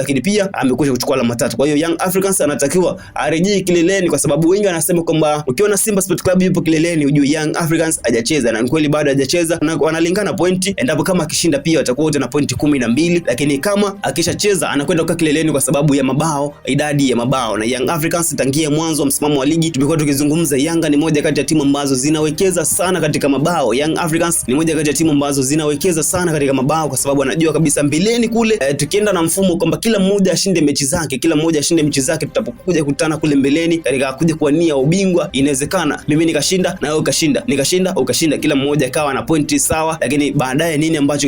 lakini pia amekwisha kuchukua alama 3. Kwa hiyo Young Africans anatakiwa arejee kileleni, kwa sababu wengi wanasema kwamba ukiona Simba Sport Club yupo kileleni ujue Young Africans hajacheza, na kweli bado hajacheza, na wanalingana pointi. Endapo kama akishinda pia watakuwa wote na pointi 12, lakini kama akishacheza anakwenda kwa kileleni kwa sababu ya mabao, idadi ya mabao. Na Young Africans tangia mwanzo wa msimamo wa ligi tumekuwa tukizungumza, Yanga ni moja kati ya timu ambazo zinawekeza sana katika mabao. Young Africans ni moja kati ya timu ambazo zinawekeza sana katika mabao, kwa sababu anajua kabisa mbeleni kule tukienda na mfumo kwamba kila mmoja ashinde mechi zake, tutapokuja kukutana kule mbeleni katika kuja kuwania ubingwa, inawezekana mimi nikashinda na wewe ukashinda, kila mmoja akawa na pointi sawa, lakini baadaye nini ambacho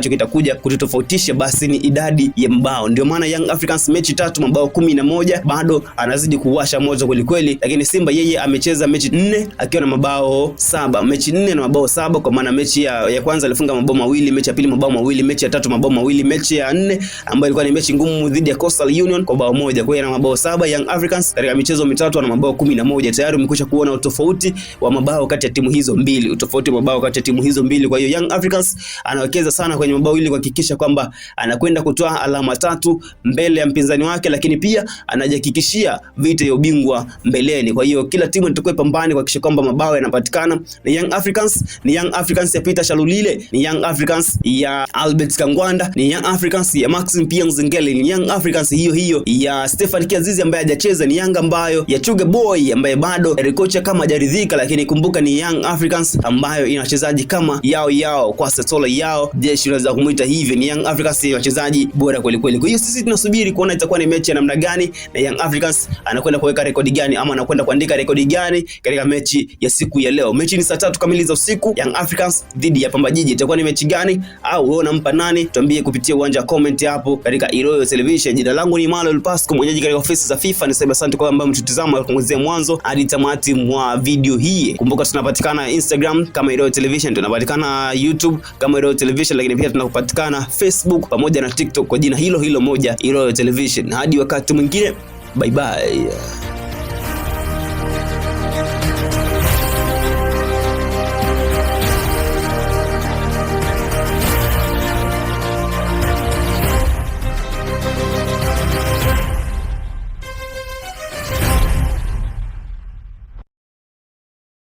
kitakuja kututofautisha? Basi ni idadi ya mabao. Ndio maana Young Africans mechi 3 mabao 11, bado anazidi kuwasha moto kweli kweli. Lakini Simba yeye amecheza mechi 4 akiwa na mabao 7, mechi 4 na mabao 7, kwa maana mechi ya kwanza alifunga mabao 2, mechi ya pili mabao 2, mechi ya tatu mabao 2, mechi ya 4 ambayo ilikuwa ni mechi ngumu dhidi ya Coastal Union kwa bao 1. Kwa hiyo ana mabao 7 Young Africans katika michezo mitatu, ana mabao 11. Tayari umekwisha kuona utofauti wa mabao kati ya timu hizo mbili, Kwa hiyo Young Africans anawekeza sana kwenye mabao ili kuhakikisha kwamba anakwenda kutoa alama 3 mbele ya mpinzani wake, lakini pia anajihakikishia vita ya ubingwa mbeleni. Kwa hiyo kila timu itakuwa pambani kuhakikisha kwamba mabao yanapatikana. Ni Young Africans ya Peter Shalulile, ni Young Africans ya Albert Kangwanda, ni Young Africans ya Maxim Pia Nzengeli, ni Young Africans hiyo ya Stefan Kiazizi ambaye hajacheza, ni Yanga ambayo ya Chuga Boy ambaye bado kocha kama hajaridhika, lakini kumbuka ni Young Africans ambayo ina wachezaji kama yao kwa Setola yao, jeshi unaweza kumuita hivi. Ni Young Africans ya wachezaji bora kweli kweli. Kwa hiyo sisi tunasubiri kuona itakuwa ni mechi ya namna gani, na Young Africans anakwenda kuweka rekodi gani ama anakwenda kuandika rekodi gani katika mechi ya siku ya leo. Mechi ni saa 3 kamili za usiku, Young Africans dhidi ya Pamba Jiji. Itakuwa ni mechi gani au wewe unampa nani? Tuambie kupitia uwanja wa comment hapo katika Iroyo Television. Jina langu ni Manuel Pasco, mwenyeji katika ofisi za FIFA. Niseme asante kwa ambao mtutazama kuanzia mwanzo hadi tamati mwa video hii. Kumbuka tunapatikana Instagram kama Iroyo Television, tunapatikana YouTube kama Iroyo Television, lakini pia tunapatikana Facebook pamoja na TikTok kwa jina hilo moja, Iroyo Television. Hadi wakati mwingine, bye bye.